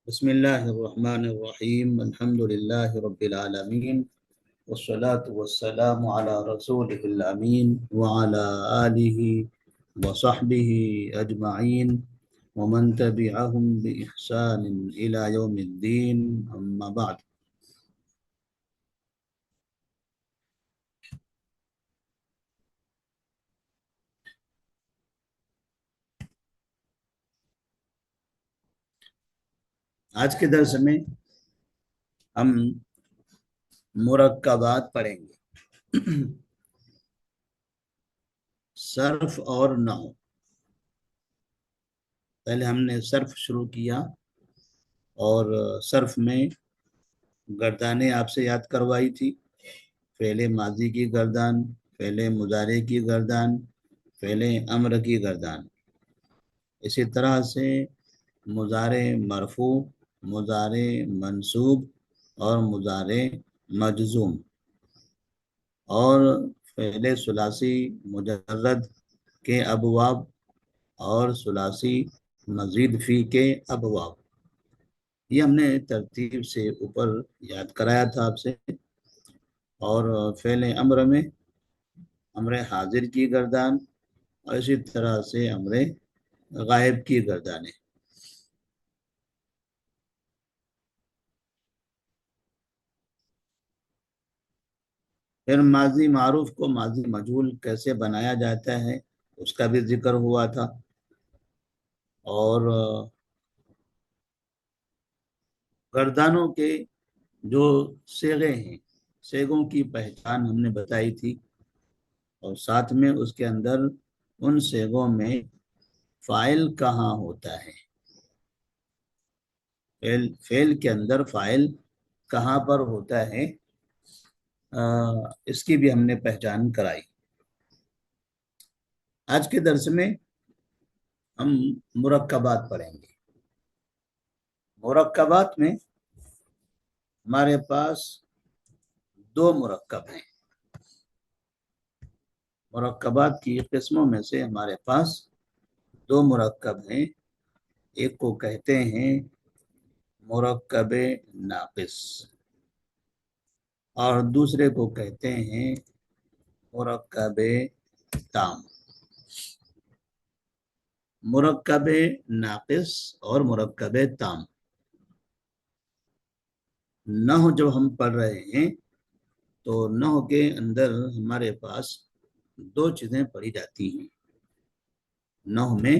بسم الله الرحمن الرحيم الحمد لله رب العالمين والصلاة والسلام على رسوله الأمين وعلى آله وصحبه أجمعين ومن تبعهم بإحسان إلى يوم الدين أما بعد. آج کے درس میں ہم مرکبات پڑھیں گے. صرف اور نحو. پہلے ہم نے صرف شروع کیا اور صرف میں گردانیں آپ سے یاد کروائی تھی. فعل ماضی کی گردان، فعل مضارع کی گردان، فعل امر کی گردان. اسی طرح سے مضارع مرفوع، مضارع منصوب اور مضارع مجزوم، اور فعل ثلاثی مجرد کے ابواب اور ثلاثی مزید فی کے ابواب. یہ ہم نے ترتیب سے اوپر یاد کرایا تھا آپ سے. اور فعل امر میں امر حاضر کی گردان اور اسی طرح سے امر غائب کی گردانیں. پھر ماضی معروف کو ماضی مجہول کیسے بنایا جاتا ہے اس کا بھی ذکر ہوا تھا. اور گردانوں کے جو صیغے ہیں، صیغوں کی پہچان ہم نے بتائی تھی، اور ساتھ میں اس کے اندر ان صیغوں میں فاعل کہاں ہوتا ہے، فعل کے اندر فاعل کہاں پر ہوتا ہے، اس کی بھی ہم نے پہچان کرائی. آج کے درس میں ہم مرکبات پڑھیں گے. مرکبات میں ہمارے پاس دو مرکب ہیں. مرکبات کی قسموں میں سے ہمارے پاس دو مرکب ہیں. ایک کو کہتے ہیں مرکب ناقص اور دوسرے کو کہتے ہیں مرکب تام. مرکب ناقص اور مرکب تام. نحو جب ہم پڑھ رہے ہیں تو نحو کے اندر ہمارے پاس دو چیزیں پڑھی جاتی ہیں. نحو میں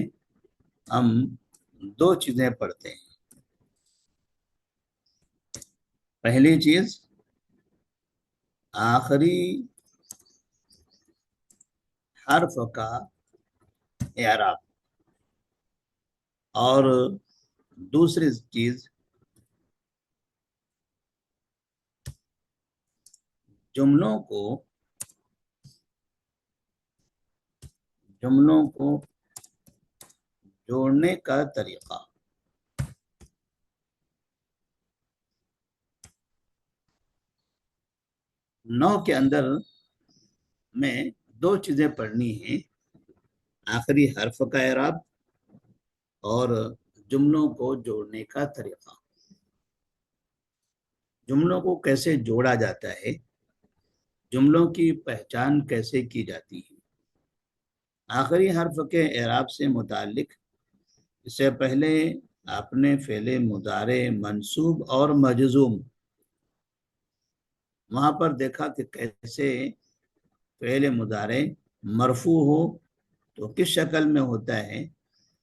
ہم دو چیزیں پڑھتے ہیں. پہلی چیز آخری حرف کا اعراب، اور دوسری چیز جملوں کو جوڑنے کا طریقہ. نحو کے اندر میں دو چیزیں پڑھنی ہیں: آخری حرف کا اعراب اور جملوں کو جوڑنے کا طریقہ. جملوں کو کیسے جوڑا جاتا ہے، جملوں کی پہچان کیسے کی جاتی ہے. آخری حرف کے اعراب سے متعلق اس سے پہلے آپ نے فعل مضارع منصوب اور مجزوم وہاں پر دیکھا کہ کیسے فعل مضارع مرفوع ہو تو کس شکل میں ہوتا ہے،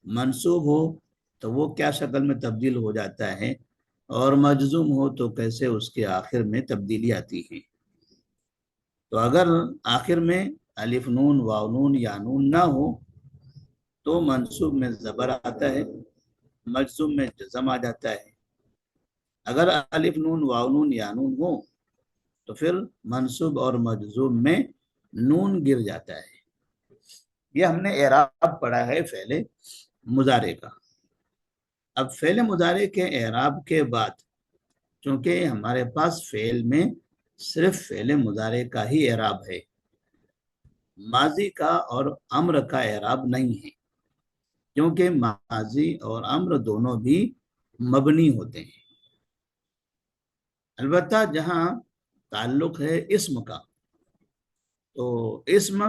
منصوب ہو تو وہ کیا شکل میں تبدیل ہو جاتا ہے، اور مجزوم ہو تو کیسے اس کے آخر میں تبدیلی آتی ہے. تو اگر آخر میں الف نون واو نون یا نون نہ ہو تو منصوب میں زبر آتا ہے، مجزوم میں جزم آ جاتا ہے. اگر الف نون واو نون یا نون ہو تو پھر منصوب اور مجزوم میں نون گر جاتا ہے. یہ ہم نے اعراب پڑھا ہے فعل مضارع کا. اب فعل مضارع کے اعراب کے بعد چونکہ ہمارے پاس فعل میں صرف فعل مضارع کا ہی اعراب ہے، ماضی کا اور امر کا اعراب نہیں ہے، کیونکہ ماضی اور امر دونوں بھی مبنی ہوتے ہیں. البتہ جہاں تعلق ہے اسم کا تو اسم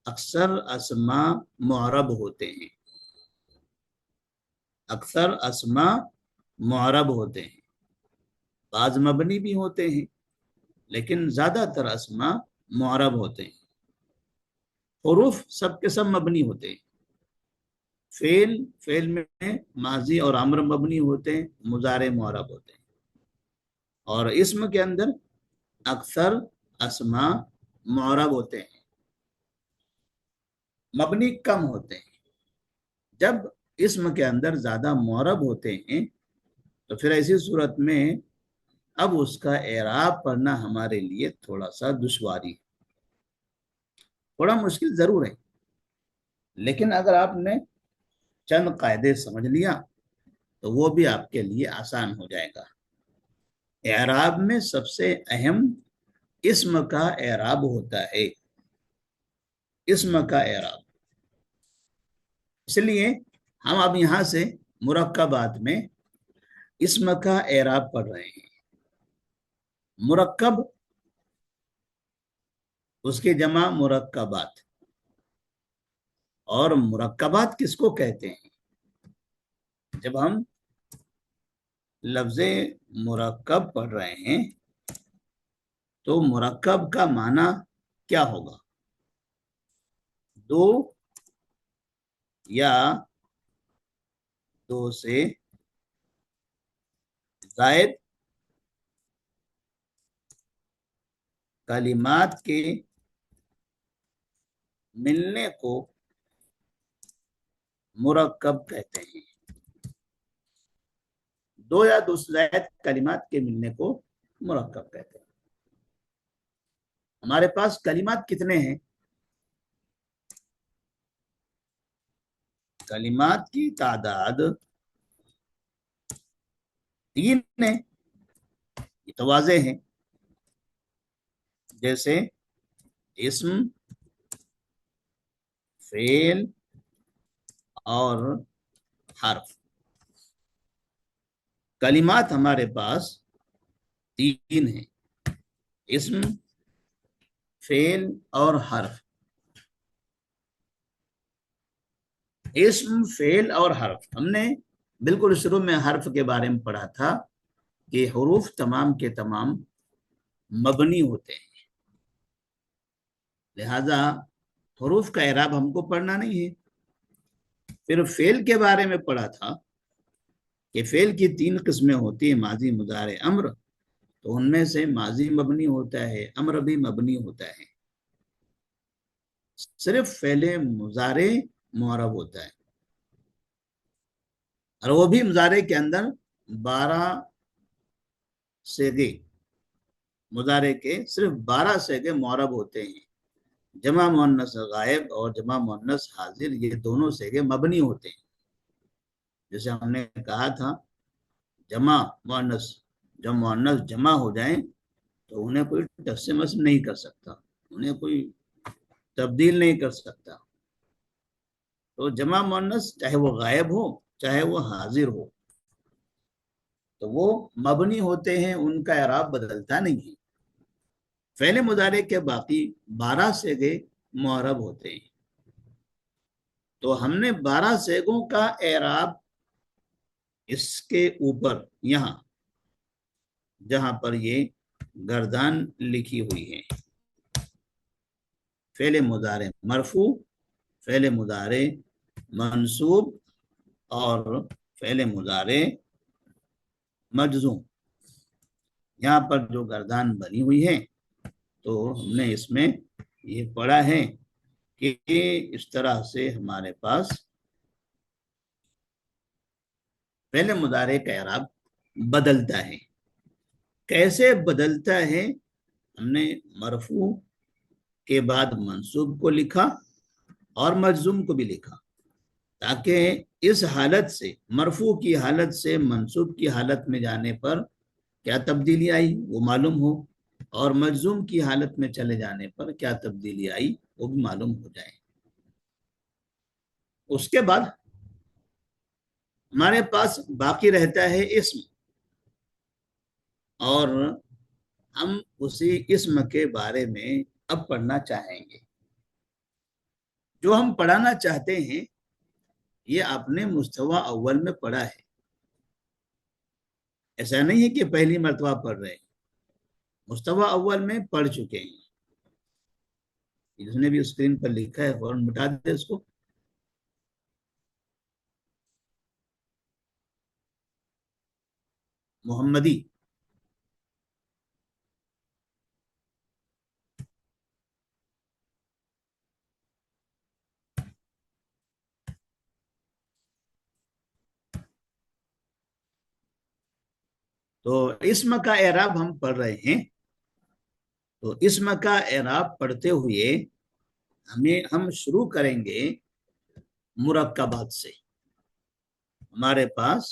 اکثر اسماء معرب ہوتے ہیں. اکثر اسماء معرب ہوتے ہیں. بعض مبنی بھی ہوتے ہیں لیکن زیادہ تر اسماء معرب ہوتے ہیں. حروف سب کے سب مبنی ہوتے ہیں. فعل میں ماضی اور امر مبنی ہوتے ہیں، مضارع معرب ہوتے ہیں. اور اسم کے اندر اکثر اسماء معرب ہوتے ہیں، مبنی کم ہوتے ہیں. جب اسم کے اندر زیادہ معرب ہوتے ہیں تو پھر ایسی صورت میں اب اس کا اعراب پڑھنا ہمارے لیے تھوڑا سا دشواری ہے، تھوڑا مشکل ضرور ہے. لیکن اگر آپ نے چند قاعدے سمجھ لیا تو وہ بھی آپ کے لیے آسان ہو جائے گا. اعراب میں سب سے اہم اسم کا اعراب ہوتا ہے. اسم کا اعراب. اس لیے ہم اب یہاں سے مرکبات میں اسم کا اعراب پڑھ رہے ہیں. مرکب، اس کی جمع مرکبات. اور مرکبات کس کو کہتے ہیں؟ جب ہم لفظ مرکب پڑھ رہے ہیں تو مرکب کا معنی کیا ہوگا؟ دو یا دو سے زائد کلمات کے ملنے کو مرکب کہتے ہیں. دو یا دو سے زائد کلمات کے ملنے کو مرکب کہتے ہیں. ہمارے پاس کلمات کتنے ہیں؟ کلمات کی تعداد 3 ہے. یہ تو واضح ہے. جیسے اسم، فعل اور حرف. کلمات ہمارے پاس 3 ہیں: اسم، فعل اور حرف. اسم، فعل اور حرف. ہم نے بالکل شروع میں حرف کے بارے میں پڑھا تھا کہ حروف تمام کے تمام مبنی ہوتے ہیں، لہذا حروف کا اعراب ہم کو پڑھنا نہیں ہے. پھر فعل کے بارے میں پڑھا تھا کہ فعل کی 3 قسمیں ہوتی ہیں: ماضی، مضارع، امر. تو ان میں سے ماضی مبنی ہوتا ہے، امر بھی مبنی ہوتا ہے. صرف فعل مضارع معرب ہوتا ہے، اور وہ بھی مضارع کے اندر 12 صیغے، مضارع کے صرف 12 صیغے معرب ہوتے ہیں. جمع مؤنث غائب اور جمع مؤنث حاضر یہ دونوں صیغے مبنی ہوتے ہیں. جیسے ہم نے کہا تھا جمع مؤنث، جب مؤنث جمع ہو جائیں تو انہیں کوئی ٹس مس نہیں کر سکتا، انہیں کوئی تبدیل نہیں کر سکتا. تو جمع مؤنث چاہے وہ غائب ہو چاہے وہ حاضر ہو تو وہ مبنی ہوتے ہیں، ان کا اعراب بدلتا نہیں ہے. فعل مضارع کے باقی 12 صیغے معرب ہوتے ہیں. تو ہم نے 12 صیغوں کا اعراب اس کے اوپر یہاں جہاں پر یہ گردان لکھی ہوئی ہے، فعل مضارع مرفوع، فعل مضارع منصوب اور فعل مضارع مجزوم، یہاں پر جو گردان بنی ہوئی ہے تو ہم نے اس میں یہ پڑھا ہے کہ اس طرح سے ہمارے پاس فعل مضارع کا اعراب بدلتا ہے. کیسے بدلتا ہے؟ ہم نے مرفوع کے بعد منصوب کو لکھا اور مجزوم کو بھی لکھا تاکہ اس حالت سے، مرفوع کی حالت سے منصوب کی حالت میں جانے پر کیا تبدیلی آئی وہ معلوم ہو، اور مجزوم کی حالت میں چلے جانے پر کیا تبدیلی آئی وہ بھی معلوم ہو جائے. اس کے بعد ہمارے پاس باقی رہتا ہے اسم، اور ہم اسی اسم کے بارے میں اب پڑھنا چاہیں گے۔ جو ہم پڑھانا چاہتے ہیں یہ آپ نے مستوی اول میں پڑھا ہے، ایسا نہیں ہے کہ پہلی مرتبہ پڑھ رہے ہیں، مستوی اول میں پڑھ چکے ہیں۔ جس نے بھی اسکرین پر لکھا ہے فوراً مٹا دے اس کو۔ محمدی، تو اسم کا اعراب ہم پڑھ رہے ہیں۔ تو اسم کا اعراب پڑھتے ہوئے ہم شروع کریں گے مرکبات سے۔ ہمارے پاس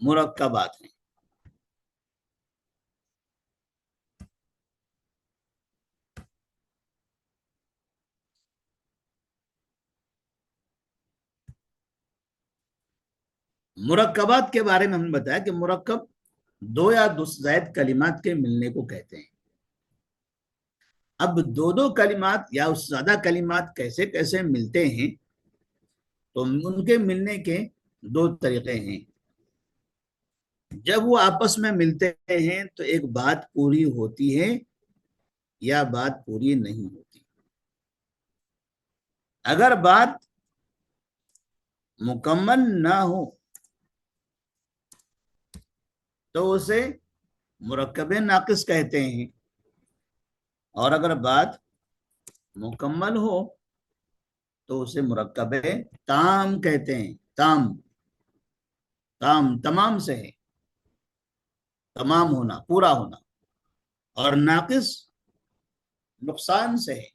مرکبات ہیں۔ مرکبات کے بارے میں ہم نے بتایا کہ مرکب دو یا دو سے زائد کلمات کے ملنے کو کہتے ہیں۔ اب دو دو کلمات یا اس سے زیادہ کلمات کیسے کیسے ملتے ہیں، تو ان کے ملنے کے دو طریقے ہیں۔ جب وہ آپس میں ملتے ہیں تو ایک بات پوری ہوتی ہے یا بات پوری نہیں ہوتی۔ اگر بات مکمل نہ ہو تو اسے مرکب ناقص کہتے ہیں، اور اگر بات مکمل ہو تو اسے مرکب تام کہتے ہیں۔ تام، تام تمام سے ہے، تمام ہونا، پورا ہونا، اور ناقص نقصان سے ہے،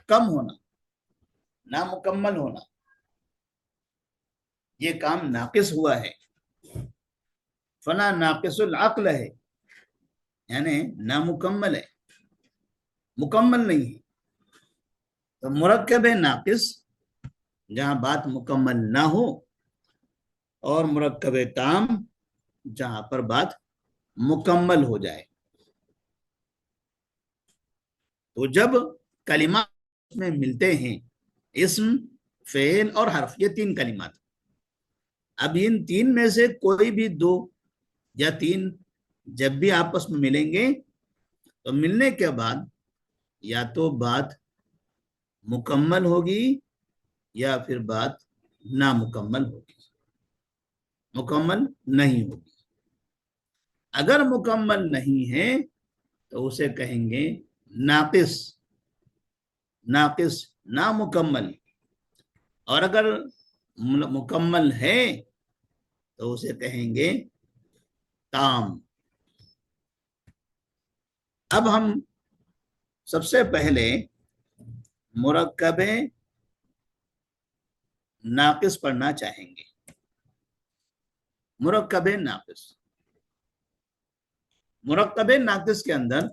کم ہونا، نامکمل ہونا۔ یہ کام ناقص ہوا ہے، فنا ناقص العقل ہے، یعنی نامکمل ہے، مکمل نہیں ہے۔ تو مرکب ناقص جہاں بات مکمل نہ ہو، اور مرکب تام جہاں پر بات مکمل ہو جائے۔ تو جب کلمات میں ملتے ہیں، اسم، فعل اور حرف، یہ تین کلمات، اب ان تین میں سے کوئی بھی دو یا تین جب بھی آپس میں ملیں گے تو ملنے کے بعد یا تو بات مکمل ہوگی یا پھر بات نامکمل ہوگی، مکمل نہیں ہوگی۔ اگر مکمل نہیں ہے تو اسے کہیں گے ناقص، ناقص نامکمل، اور اگر مکمل ہے تو اسے کہیں گے تام۔ اب ہم سب سے پہلے مرکب ناقص پڑھنا چاہیں گے۔ مرکب ناقص، مرکب ناقص کے اندر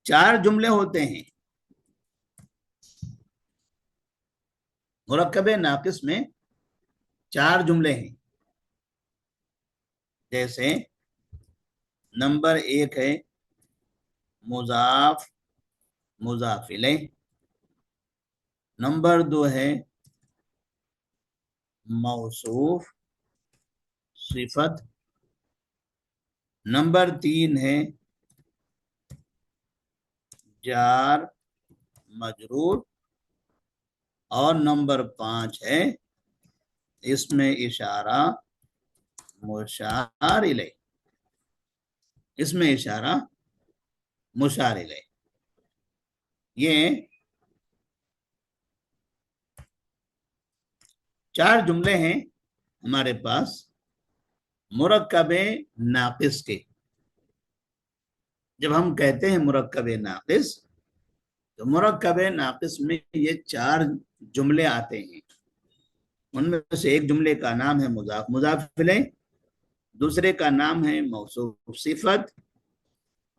چار جملے ہوتے ہیں۔ مرکب ناقص میں چار جملے ہیں، جیسے نمبر 1 ہے مضاف مضاف الیہ، نمبر 2 ہے موصوف صفت، نمبر 3 ہے جار مجرور، اور نمبر 5 ہے اسم اشارہ مشار الیہ، اسم اشارہ مشار الیہ۔ یہ چار جملے ہیں ہمارے پاس مرکب ناقص کے۔ جب ہم کہتے ہیں مرکب ناقص تو مرکب ناقص میں یہ چار جملے آتے ہیں۔ ان میں سے ایک جملے کا نام ہے مضاف مضاف الیہ، دوسرے کا نام ہے موصوف صفت،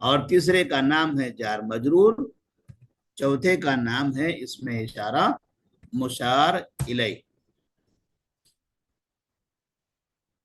اور تیسرے کا نام ہے جار مجرور، چوتھے کا نام ہے اسم اشارہ مشار الیہ۔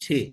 6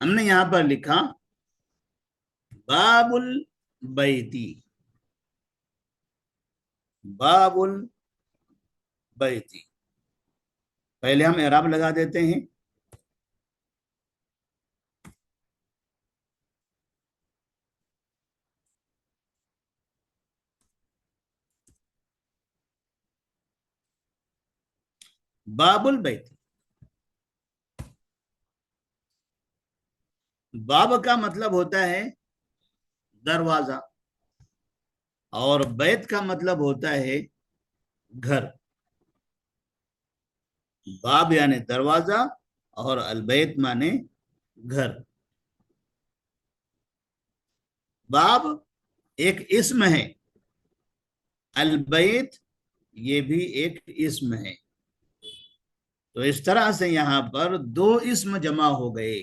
ہم نے یہاں پر لکھا باب البیتی، باب البیتی، پہلے ہم اعراب لگا دیتے ہیں. باب البیتی، باب کا مطلب ہوتا ہے دروازہ، اور بیت کا مطلب ہوتا ہے گھر. باب یعنی دروازہ اور البیت مانے گھر. باب ایک اسم ہے، البیت یہ بھی ایک اسم ہے. تو اس طرح سے یہاں پر دو اسم جمع ہو گئے،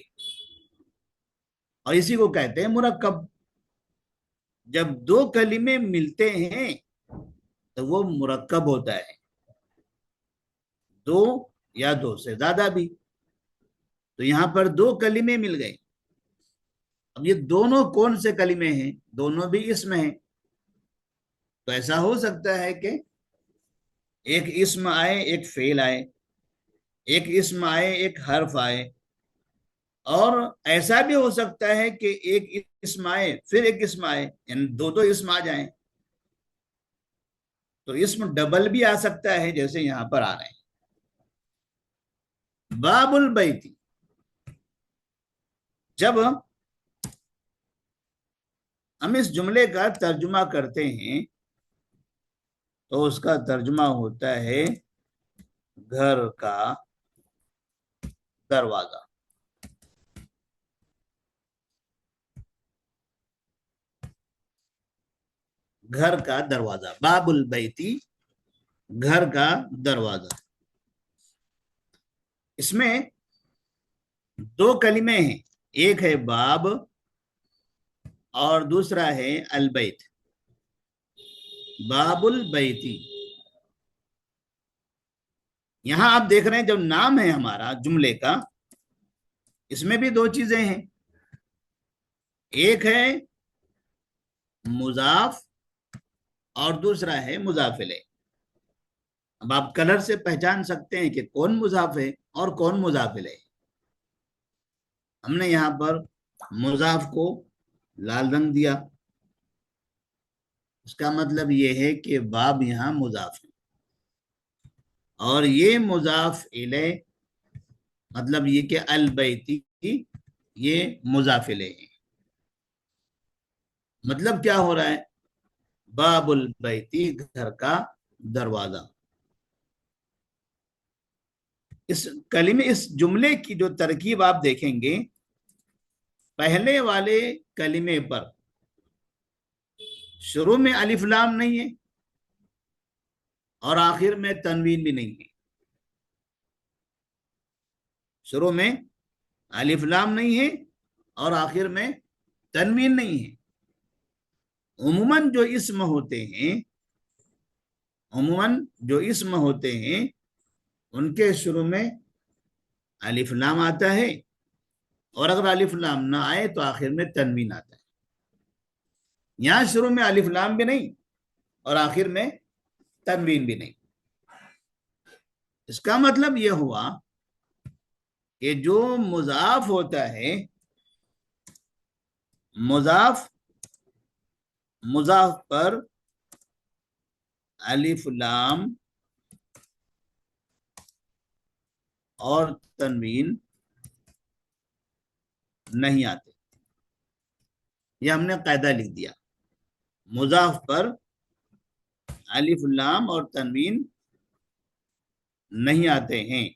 اور اسی کو کہتے ہیں مرکب. جب دو کلمے ملتے ہیں تو وہ مرکب ہوتا ہے، دو یا دو سے زیادہ بھی. تو یہاں پر دو کلمے مل گئے. اب یہ دونوں کون سے کلمے ہیں؟ دونوں بھی اسم ہیں. تو ایسا ہو سکتا ہے کہ ایک اسم آئے ایک فعل آئے، ایک اسم آئے ایک حرف آئے، اور ایسا بھی ہو سکتا ہے کہ ایک اسم آئے پھر ایک اسم آئے، یعنی دو دو اسم آ جائیں. تو اسم ڈبل بھی آ سکتا ہے جیسے یہاں پر آ رہے ہیں. باب البیتی، جب ہم اس جملے کا ترجمہ کرتے ہیں تو اس کا ترجمہ ہوتا ہے گھر کا دروازہ. گھر کا دروازہ، باب البیتی، گھر کا دروازہ. اس میں دو کلمے ہیں، ایک ہے باب اور دوسرا ہے البیت. باب البیتی، یہاں آپ دیکھ رہے ہیں جب نام ہے ہمارا جملے کا، اس میں بھی دو چیزیں ہیں، ایک ہے مضاف اور دوسرا ہے مضاف الیہ. اب آپ کلر سے پہچان سکتے ہیں کہ کون مضاف ہے اور کون مضاف الیہ. ہم نے یہاں پر مضاف کو لال رنگ دیا، اس کا مطلب یہ ہے کہ باب یہاں مضاف ہے، اور یہ مضاف الیہ مطلب یہ کہ البیتی یہ مضاف الیہ ہے. مطلب کیا ہو رہا ہے؟ باب البیتی، گھر کا دروازہ. اس جملے کی جو ترکیب آپ دیکھیں گے، پہلے والے کلمے پر شروع میں الف لام نہیں ہے اور آخر میں تنوین بھی نہیں ہے. شروع میں الف لام نہیں ہے اور آخر میں تنوین نہیں ہے. عموماً جو اسم ہوتے ہیں ان کے شروع میں الف لام آتا ہے، اور اگر الف لام نہ آئے تو آخر میں تنوین آتا ہے. یہاں شروع میں الف لام بھی نہیں اور آخر میں تنوین بھی نہیں. اس کا مطلب یہ ہوا کہ جو مضاف ہوتا ہے، مضاف پر الف لام اور تنوین نہیں آتے. یہ ہم نے قاعدہ لکھ دیا، مضاف پر الف لام اور تنوین نہیں آتے ہیں.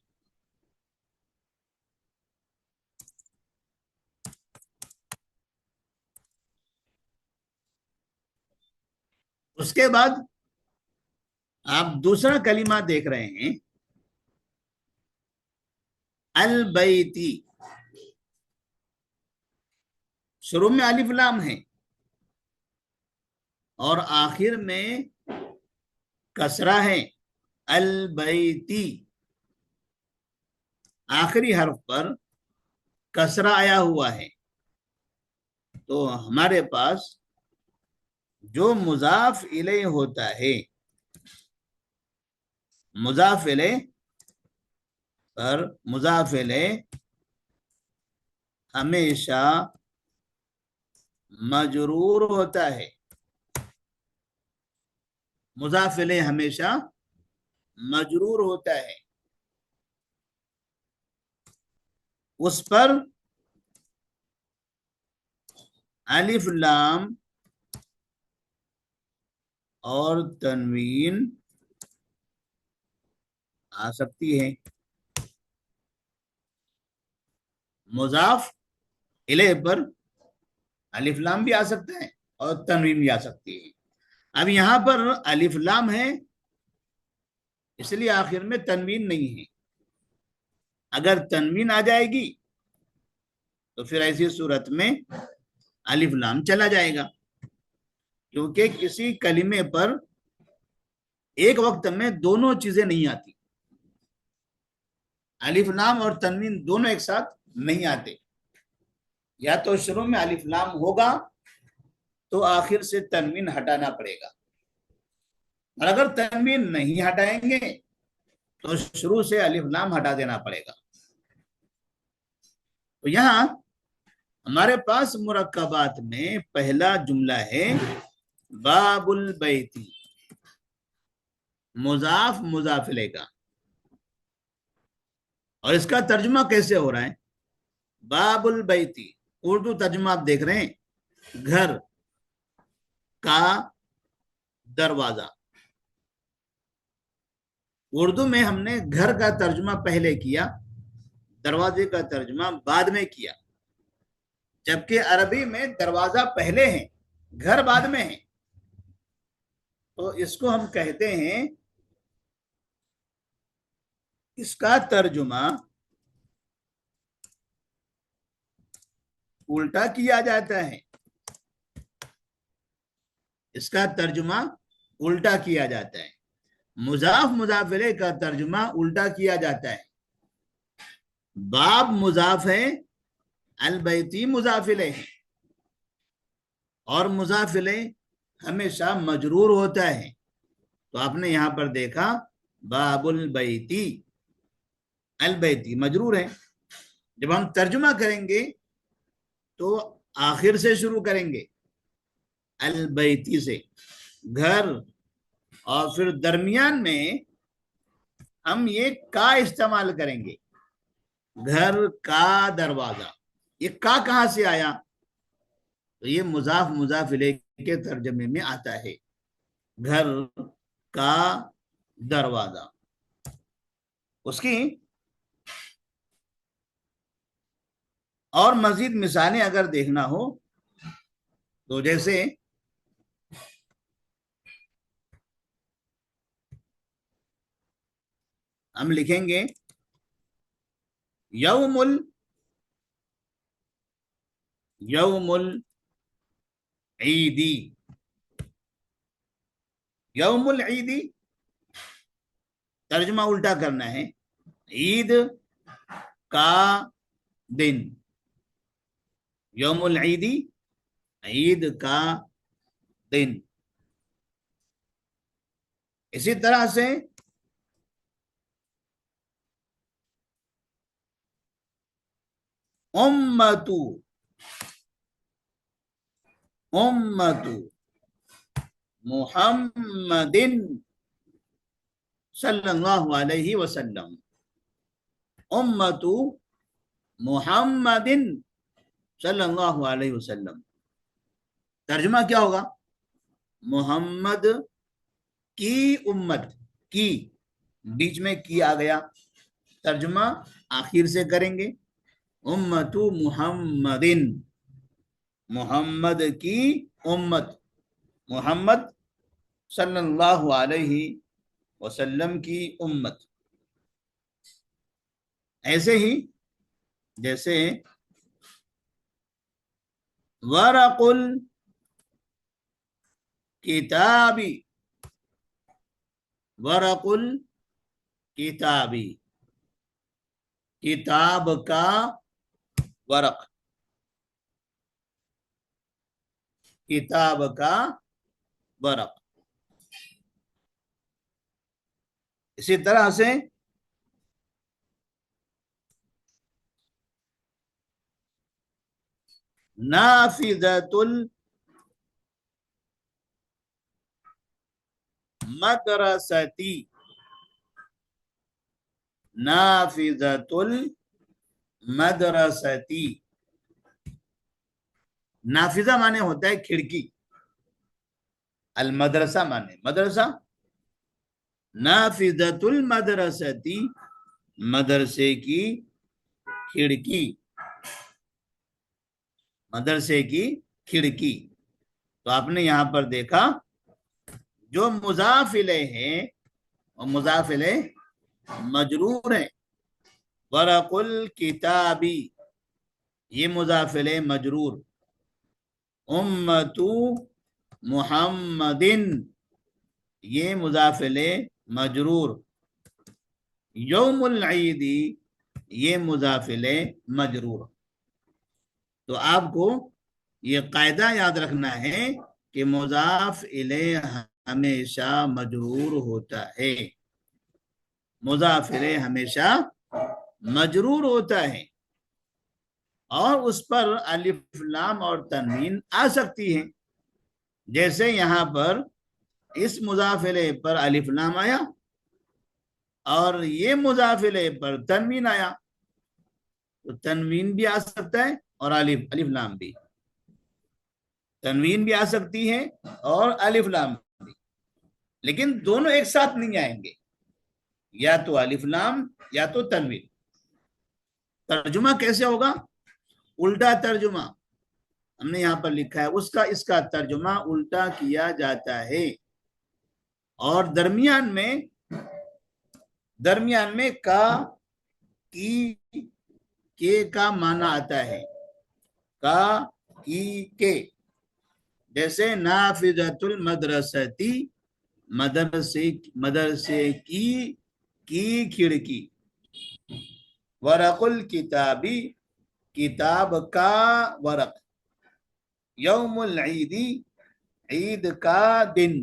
اس کے بعد آپ دوسرا کلمہ دیکھ رہے ہیں، البیتی. شروع میں الف لام ہے اور آخر میں کسرہ ہے، البیتی. آخری حرف پر کسرہ آیا ہوا ہے تو ہمارے پاس جو مضاف الیہ ہوتا ہے مضاف الیہ پر مضاف الیہ ہمیشہ مجرور ہوتا ہے مضاف الیہ ہمیشہ مجرور ہوتا ہے اس پر الف لام اور تنوین آ سکتی ہے مضاف الیہ پر الف لام بھی آ سکتا ہے اور تنوین بھی آ سکتی ہے اب یہاں پر الف لام ہے اس لیے آخر میں تنوین نہیں ہے اگر تنوین آ جائے گی تو پھر ایسی صورت میں الف لام چلا جائے گا کیونکہ کسی کلمے پر ایک وقت میں دونوں چیزیں نہیں آتی الف لام اور تنوین دونوں ایک ساتھ نہیں آتے یا تو شروع میں الف لام ہوگا تو آخر سے تنوین ہٹانا پڑے گا اور اگر تنوین نہیں ہٹائیں گے تو شروع سے الف لام ہٹا دینا پڑے گا تو یہاں ہمارے پاس مرکبات میں پہلا جملہ ہے باب البیتی مضاف مضاف الیہ کا اور اس کا ترجمہ کیسے ہو رہا ہے باب البیتی اردو ترجمہ آپ دیکھ رہے ہیں گھر کا دروازہ اردو میں ہم نے گھر کا ترجمہ پہلے کیا دروازے کا ترجمہ بعد میں کیا جبکہ عربی میں دروازہ پہلے ہے گھر بعد میں ہے تو اس کو ہم کہتے ہیں اس کا ترجمہ الٹا کیا جاتا ہے اس کا ترجمہ الٹا کیا جاتا ہے مضاف مضاف الیہ کا ترجمہ الٹا کیا جاتا ہے باب مضاف ہے البیتی مضاف الیہ ہے اور مضاف الیہ ہمیشہ مجرور ہوتا ہے تو آپ نے یہاں پر دیکھا باب البیتی البیتی مجرور ہے جب ہم ترجمہ کریں گے تو آخر سے شروع کریں گے البیتی سے گھر اور پھر درمیان میں ہم یہ کا استعمال کریں گے گھر کا دروازہ یہ کا کہاں سے آیا تو یہ مضاف مضاف الیہ کے ترجمے میں آتا ہے گھر کا دروازہ اس کی اور مزید مثالیں اگر دیکھنا ہو تو جیسے ہم لکھیں گے یوم العیدی یوم العیدی ترجمہ الٹا کرنا ہے عید کا دن یوم العیدی عید کا دن اسی طرح سے امتو محمد صلی اللہ علیہ وسلم امتو محمد صلی اللہ علیہ وسلم ترجمہ کیا ہوگا محمد کی امت کی بیچ میں کی آ گیا ترجمہ آخر سے کریں گے امتو محمد محمد کی امت محمد صلی اللہ علیہ وسلم کی امت ایسے ہی جیسے ورق الکتابی ورق الکتابی کتاب کا ورق، کتاب کا ورق. اسی طرح سے نافذۃ المدرستی، نافذۃ المدرستی. نافذہ مانے ہوتا ہے کھڑکی، المدرسہ مانے مدرسہ. نافذۃ المدرستی، مدرسے کی کھڑکی، مدرسے کی کھڑکی. تو آپ نے یہاں پر دیکھا جو مضاف الیہ ہیں اور مضاف الیہ مجرور ہیں. ورق الکتابی، یہ مضاف الیہ مجرور. امت محمد، یہ مضاف الیہ مجرور. یوم العید، یہ مضاف الیہ مجرور. تو آپ کو یہ قاعدہ یاد رکھنا ہے کہ مضاف الیہ ہمیشہ مجرور ہوتا ہے، مضاف الیہ ہمیشہ مجرور ہوتا ہے، اور اس پر الف لام اور تنوین آ سکتی ہے. جیسے یہاں پر اس مضاف الیہ پر الف لام آیا اور یہ مضاف الیہ پر تنوین آیا، تو تنوین بھی آ سکتا ہے اور الف لام بھی، تنوین بھی آ سکتی ہے اور الف لام بھی، لیکن دونوں ایک ساتھ نہیں آئیں گے، یا تو الف لام یا تو تنوین. ترجمہ کیسے ہوگا؟ الٹا ترجمہ ہم نے یہاں پر لکھا ہے، اس کا ترجمہ الٹا کیا جاتا ہے. اور درمیان میں کا کی کے کا معنی آتا ہے، کا کی کے. جیسے نافذۃ المدرستی، مدرسے کی کھڑکی. ورق الکتابی، کتاب کا ورق. یوم العید، عید کا دن.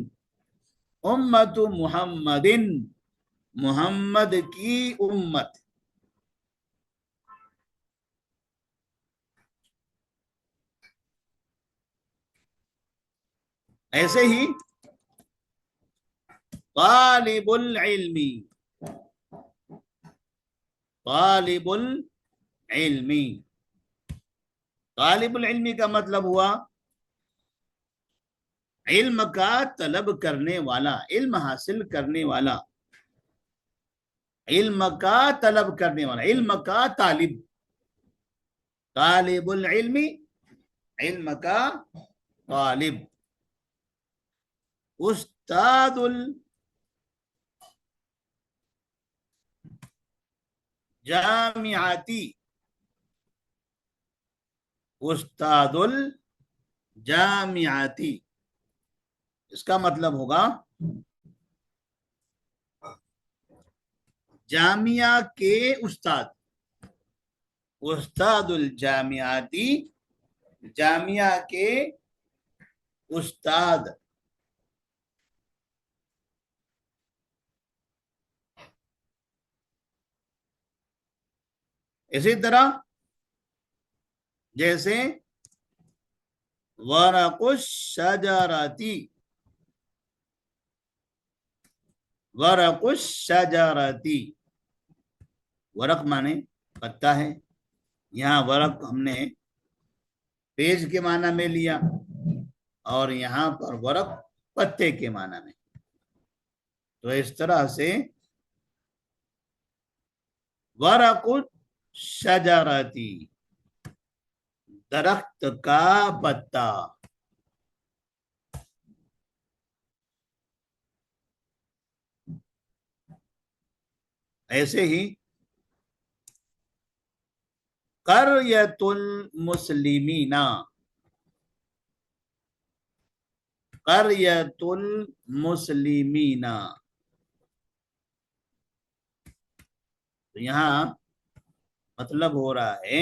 امت محمد، محمد کی امت. ایسے ہی طالب العلم، طالب العلم، طالب العلم کا مطلب ہوا علم کا طلب کرنے والا، علم حاصل کرنے والا، علم کا طلب کرنے والا، علم کا طالب. طالب العلم، علم کا طالب. استاد الجامعاتی، استاد الجامعاتی. اس کا مطلب ہوگا جامعہ کے استاد. استاد الجامعاتی، جامعہ کے استاد. اسی طرح جیسے ورق الشجرتی، ورق الشجرتی. ورق مانے پتا ہے، یہاں ورق ہم نے پیج کے معنی میں لیا اور یہاں پر ورق پتے کے معنی میں. تو اس طرح سے ورق الشجرتی، درخت کا پتا. ایسے ہی قریۃ المسلمین، قریۃ المسلمین. تو یہاں مطلب ہو رہا ہے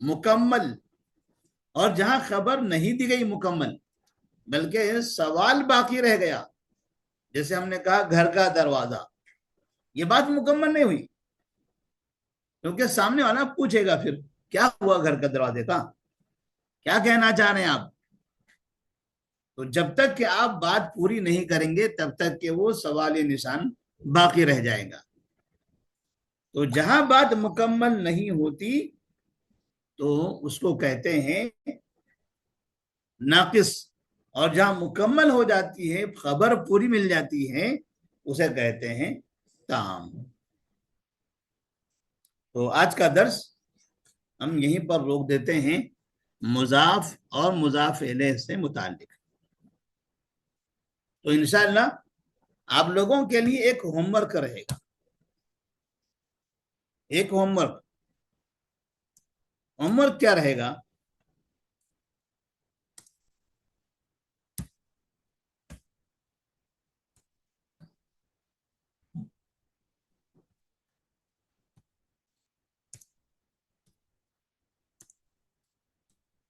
مکمل، اور جہاں خبر نہیں دی گئی مکمل بلکہ سوال باقی رہ گیا، جیسے ہم نے کہا گھر کا دروازہ، یہ بات مکمل نہیں ہوئی، کیونکہ سامنے والا پوچھے گا پھر کیا ہوا گھر کا دروازے کا، کیا کہنا چاہ رہے ہیں آپ؟ تو جب تک کہ آپ بات پوری نہیں کریں گے تب تک کہ وہ سوالی نشان باقی رہ جائے گا۔ تو جہاں بات مکمل نہیں ہوتی تو اس کو کہتے ہیں ناقص، اور جہاں مکمل ہو جاتی ہے، خبر پوری مل جاتی ہے، اسے کہتے ہیں تام۔ تو آج کا درس ہم یہیں پر روک دیتے ہیں، مضاف اور مضاف الیہ سے متعلق۔ تو انشاءاللہ آپ لوگوں کے لیے ایک ہوم ورک رہے گا، ایک ہوم ورک کیا رہے گا؟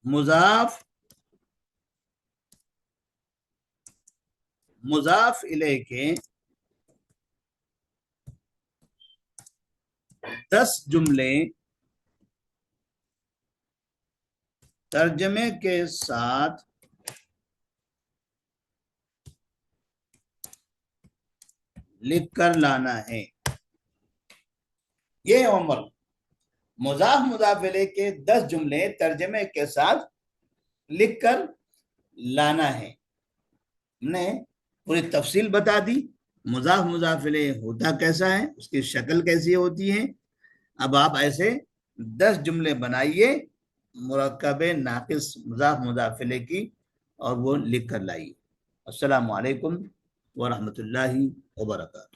مضاف الیہ کے 10 جملے ترجمے کے ساتھ لکھ کر لانا ہے۔ یہ ہوم ورک، مضاف الیہ کے 10 جملے ترجمے کے ساتھ لکھ کر لانا ہے۔ ہم نے پوری تفصیل بتا دی، مضاف الیہ ہوتا کیسا ہے، اس کی شکل کیسی ہوتی ہے۔ اب آپ ایسے 10 جملے بنائیے مرکب ناقص مضاف الیہ کی، اور وہ لکھ کر لائیے۔ السلام علیکم ورحمۃ اللہ وبرکاتہ۔